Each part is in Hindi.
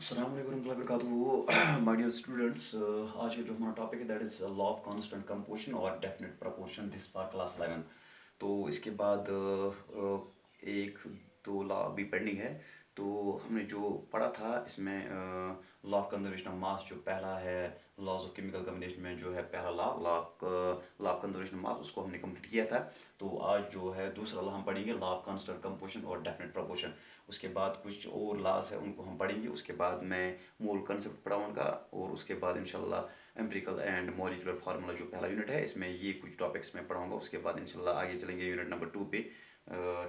अस्सलाम वालेकुम warahmatullahi wabarakatuh my dear students. आज का जो हमारा टॉपिक है that is law of constant composition और definite proportion this for class 11। तो इसके बाद एक दो लॉ भी पेंडिंग है। तो हमने जो पढ़ा था इसमें law of conservation of mass जो पहला है, लॉज ऑफ केमिकल कॉम्बिनेशन में जो है पहला law law of conservation of mass, उसको हमने कंप्लीट किया था। तो आज जो है दूसरा लॉ हम पढ़ेंगे, लॉ ऑफ कांस्टेंट कंपोजिशन और डेफिनेट प्रपोर्शन। उसके बाद कुछ और लॉज है उनको हम पढ़ेंगे। उसके बाद मैं मूल कंसेप्ट पढ़ाऊँगा और उसके बाद इंशाल्लाह एम्पिरिकल एंड मॉलिक्यूलर फार्मूला जो पहला यूनिट है इसमें ये कुछ टॉपिक्स मैं पढ़ाऊँगा। उसके बाद इंशाल्लाह आगे चलेंगे यूनिट नंबर 2 पे।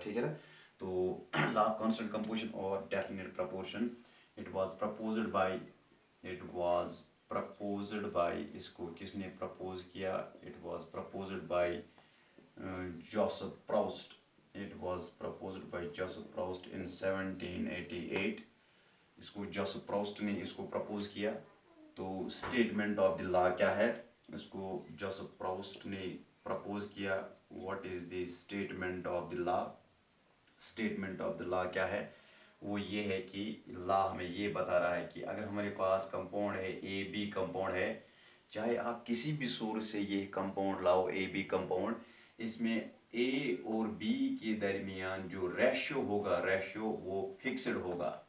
ठीक है ना। तो लॉ ऑफ कांस्टेंट कंपोजिशन और definite proportion, it was proposed by इसको किसने प्रपोज किया? It was proposed by Joseph Proust. It was proposed by Joseph Proust in 1788। इसको जोसेफ प्रोस्ट ने इसको प्रपोज किया। तो स्टेटमेंट ऑफ द लॉ क्या है? इसको जोसेफ प्रोस्ट ने प्रपोज किया। What is the statement of the law? Statement of the law क्या है? वो ये है कि लॉ हमें ये बता रहा है कि अगर हमारे पास कंपाउंड है, ए बी कंपाउंड है, चाहे आप किसी भी सोर्स से ये कंपाउंड लाओ, ए बी कंपाउंड, इसमें ए और बी के दरमियान जो रेशियो होगा, रेशियो वो फिक्स्ड होगा।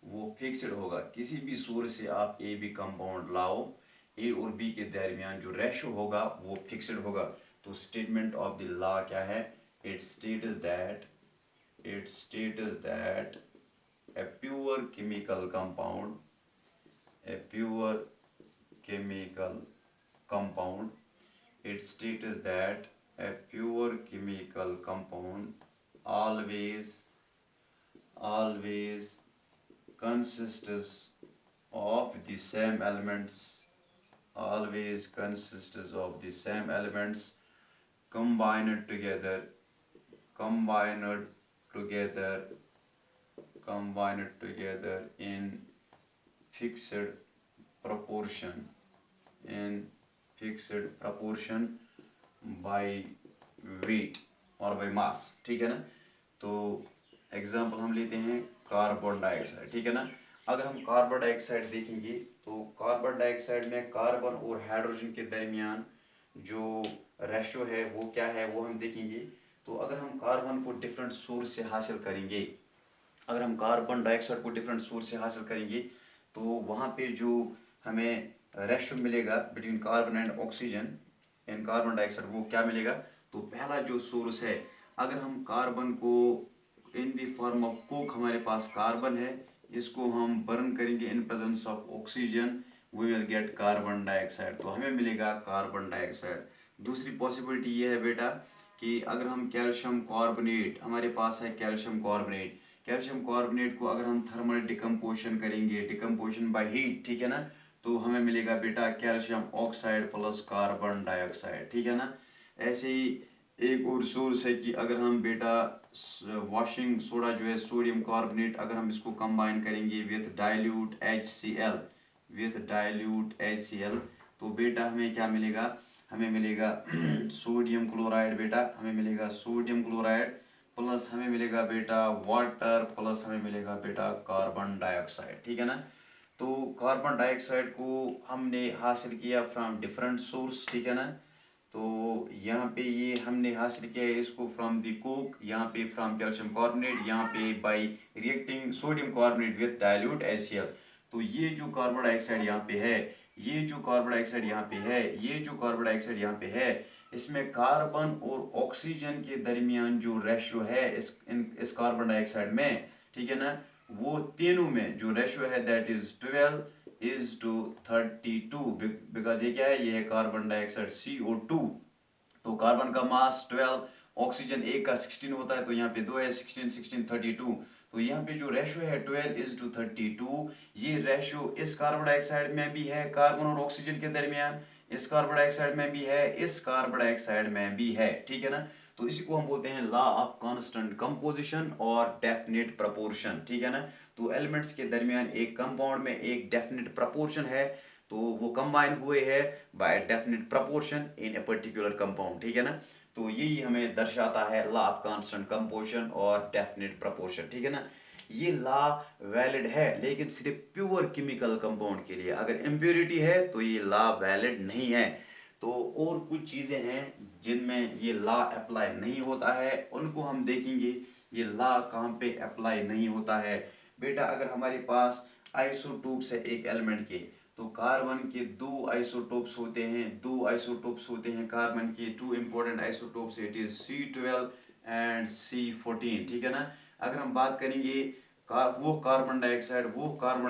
वो फिक्स्ड होगा। किसी भी सोर्स से आप ए बी कंपाउंड लाओ, ए और बी के दरमियान जो रेशियो होगा वो फिक्स्ड होगा। तो स्टेटमेंट ऑफ द लॉ क्या है? It states that a pure chemical compound, a pure chemical compound, it states that a pure chemical compound always consists of the same elements, always consists of the same elements combined together combined together in fixed proportion by weight और by mass। ठीक है ना। तो एग्जाम्पल हम लेते हैं कार्बन डाइऑक्साइड। ठीक है ना। अगर हम कार्बन डाइऑक्साइड देखेंगे तो कार्बन डाइऑक्साइड में कार्बन और हाइड्रोजन के दरमियान जो रेशो है वो क्या है वो हम देखेंगे। तो अगर हम कार्बन को डिफरेंट सोर्स से हासिल करेंगे, अगर हम कार्बन डाइऑक्साइड को डिफरेंट सोर्स से हासिल करेंगे तो वहाँ पे जो हमें रेशो मिलेगा between carbon and oxygen and carbon dioxide, वो क्या मिलेगा? तो पहला जो सोर्स है, अगर हम कार्बन को in the form of coke, हमारे पास कार्बन है, इसको हम बर्न करेंगे in presence of oxygen, we will get carbon dioxide. तो हमें मिलेगा कार्बन डाइऑक्साइड। दूसरी पॉसिबिलिटी ये है बेटा कि अगर हम कैल्शियम कार्बोनेट, हमारे पास है कैल्शियम कार्बोनेट, कैल्शियम कार्बोनेट को अगर हम थर्मल डिकम्पोजिशन करेंगे, डिकम्पोजिशन बाय हीट, ठीक है ना, तो हमें मिलेगा बेटा calcium oxide plus carbon dioxide. ठीक है ना। ऐसे ही एक और सोर्स है कि अगर हम बेटा वॉशिंग सोडा जो है सोडियम कार्बोनेट, अगर हम इसको कंबाइन करेंगे विथ डाइल्यूट HCl, तो बेटा हमें क्या मिलेगा? हमें मिलेगा सोडियम क्लोराइड बेटा, हमें मिलेगा सोडियम क्लोराइड प्लस हमें मिलेगा बेटा वाटर प्लस हमें मिलेगा बेटा कार्बन डाइऑक्साइड। ठीक है ना। तो कार्बन डाइऑक्साइड को हमने हासिल किया फ्रॉम डिफरेंट सोर्स। ठीक है ना। तो यहाँ पे ये हमने हासिल किया है इसको फ्रॉम दी कोक, यहाँ पे फ्रॉम कैल्शियम कार्बोनेट, यहाँ पे bye reacting sodium carbonate with dilute HCl। तो ये जो कार्बन डाइऑक्साइड यहाँ पे है, ये जो कार्बन डाइऑक्साइड यहाँ पे है, ये जो कार्बन डाइऑक्साइड यहाँ पे है, इसमें कार्बन और ऑक्सीजन के दरमियान जो रेशियो है इस कार्बन डाइऑक्साइड में, ठीक है ना, वो तीनों में जो रेशियो है दैट इज 12:32। बिकॉज ये क्या है? ये है कार्बन डाइऑक्साइड CO2। तो कार्बन का मास 12, ऑक्सीजन एक का 16 होता है, तो यहाँ पे दो है, 16 32। तो यहाँ पे जो रेशियो है 12:32, ये रेशियो इस कार्बन डाइऑक्साइड में भी है, कार्बन और ऑक्सीजन के दरमियान, इस कार्बन डाइऑक्साइड में भी है, इस कार्बन डाइऑक्साइड में भी है। ठीक है ना। तो इसी को हम बोलते हैं लॉ ऑफ कांस्टेंट कंपोजिशन और डेफिनेट प्रपोर्शन। ठीक है ना। तो एलिमेंट्स के दरमियान एक कंपाउंड में एक डेफिनेट प्रपोर्शन है, तो वो कंबाइन हुए हैं by definite proportion in a particular compound. ठीक है ना। तो यही हमें दर्शाता है लॉ ऑफ कांस्टेंट कंपोजिशन और डेफिनेट प्रपोर्शन। ठीक है ना। ये लॉ वैलिड है, लेकिन सिर्फ प्योर केमिकल कंपाउंड के लिए। अगर इम्प्योरिटी है तो ये लॉ वैलिड नहीं है। तो और कुछ चीज़ें हैं जिनमें ये लॉ अप्लाई नहीं होता है, उनको हम देखेंगे ये लॉ कहाँ पे अप्लाई नहीं होता है। बेटा अगर हमारे पास आइसोटोप्स है एक एलिमेंट के, तो कार्बन के दो आइसोटोप्स होते हैं, दो आइसोटोप्स होते हैं कार्बन के, two important isotopes, it is C12 and C14, ठीक है ना। अगर हम बात करेंगे वो कार्बन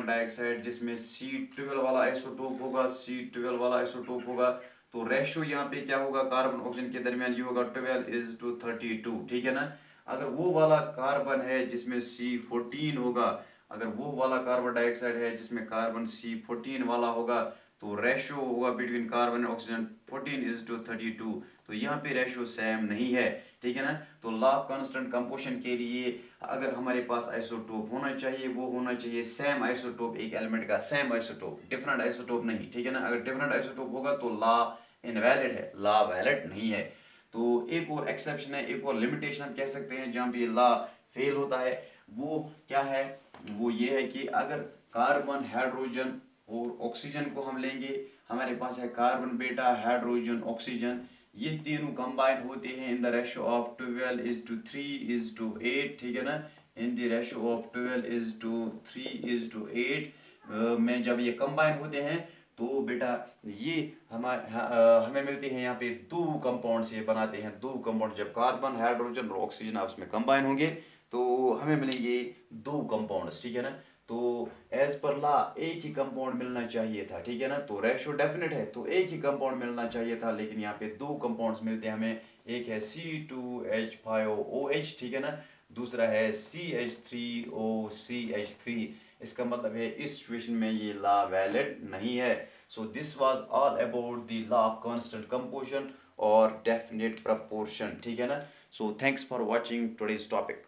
डाइऑक्साइड जिसमें C12 वाला आइसोटोप होगा, C12 वाला आइसोटोप होगा, तो रेशो यहाँ पे क्या होगा कार्बन ऑक्सीजन के दरमियान, ये होगा 12:32, ठीक है ना। अगर वो वाला कार्बन है जिसमें C14 होगा, अगर वो वाला कार्बन डाइऑक्साइड है जिसमें कार्बन C14 वाला होगा, तो रेशो होगा बिटवीन कार्बन और ऑक्सीजन 14:32। तो यहाँ पे रेशो सेम नहीं है, ठीक है ना। तो लॉ ऑफ कांस्टेंट कंपोजिशन के लिए अगर हमारे पास आइसोटोप होना चाहिए, वो होना चाहिए सेम आइसोटोप, एक एलिमेंट का सेम आइसोटोप, डिफरेंट आइसोटोप नहीं, ठीक है ना। अगर डिफरेंट आइसोटोप होगा तो लॉ इनवैलिड है, लॉ वैलिड नहीं है। तो एक और एक्सेप्शन है, एक और लिमिटेशन हम कह सकते हैं जहाँ पे लॉ फेल होता है, वो क्या है, वो ये है कि अगर कार्बन, हाइड्रोजन और ऑक्सीजन को हम लेंगे, हमारे पास है कार्बन बेटा, हाइड्रोजन, ऑक्सीजन, ये तीनों कंबाइन होते हैं इन द रेशो ऑफ 12:3:8, ठीक है ना। इन द रेशो ऑफ 12:3:8 में जब ये कंबाइन होते हैं तो बेटा ये हमें मिलते हैं यहाँ पे दो कंपाउंड्स, ये बनाते हैं दो कंपाउंड। जब कार्बन, हाइड्रोजन और ऑक्सीजन आपस में कंबाइन होंगे तो हमें मिलेंगे दो कंपाउंड्स, ठीक है ना। तो एज पर लॉ एक ही कंपाउंड मिलना चाहिए था, ठीक है ना। तो रेशो डेफिनेट है तो एक ही कंपाउंड मिलना चाहिए था, लेकिन यहाँ पे दो कंपाउंड्स मिलते हैं हमें। एक है C2H5OH, ठीक है ना, दूसरा है CH3OCH3। इसका मतलब है इस सिचुएशन में ये लॉ वैलिड नहीं है। So this was all about the law of constant composition और डेफिनेट प्रपोर्शन, ठीक है ना। So thanks for watching today's topic.